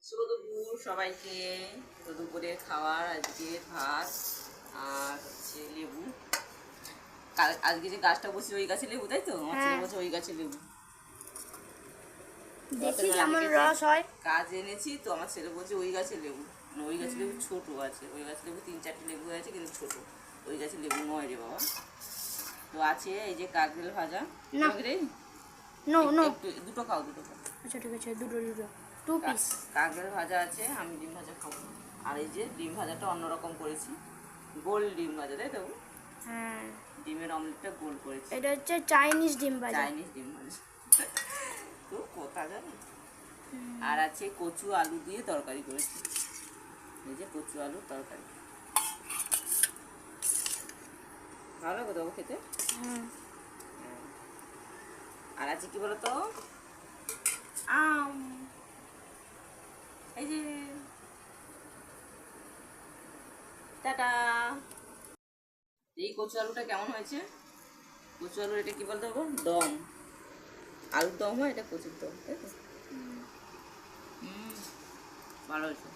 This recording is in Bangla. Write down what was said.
শুভ দুপুর সবাইকে। তো দুপুরের খাবার আজকে ভাত আর হচ্ছে লেবু। আজকে যে গাছটা বসে ওই গাছে লেবু, তাই তো? আমার ছেলে বসে ওই গাছে লেবু দেখি কেমন রস হয়। কাজ এনেছি তো আমার ছেলে বলছে ওই গাছে লেবু, মানে ওই গাছে লেবু ছোট আছে, ওই গাছে লেবু 3-4টে লেবু আছে কিন্তু ছোট, ওই গাছে লেবু নয় রে বাবা। তো আছে এই যে কাকরেল ভাজা। না রে নো নো দুটো খাও, দুটো খাও। আচ্ছা ঠিক আছে, দুটো 2 পিস। কাকরেল ভাজা আছে, আমি ডিম ভাজা খাবো। আর এই যে ডিম ভাজাটা অন্যরকম করেছি, গোল ডিম ভাজা, তাই তো? হ্যাঁ, ডিমের অমলেটটা গোল করেছি, এটা হচ্ছে চাইনিজ ডিম ভাজা। চাইনিজ ডিম ভাজা। তো কথা জানো। আর আছে কচু আলু দিয়ে তরকারি করেছি, এই যে কচু আলুর তরকারি। ভালো লাগে তো খেতে। হুম, আর আছে কি বলতো, আম। এই যে টাটা। এই কচু আলুটা কেমন হয়েছে? কচু আলুর এটা কি বলতে হবে, দম। আলুর দম হয়, এটা কচুর দম, তাই তো? ভালো হয়েছে।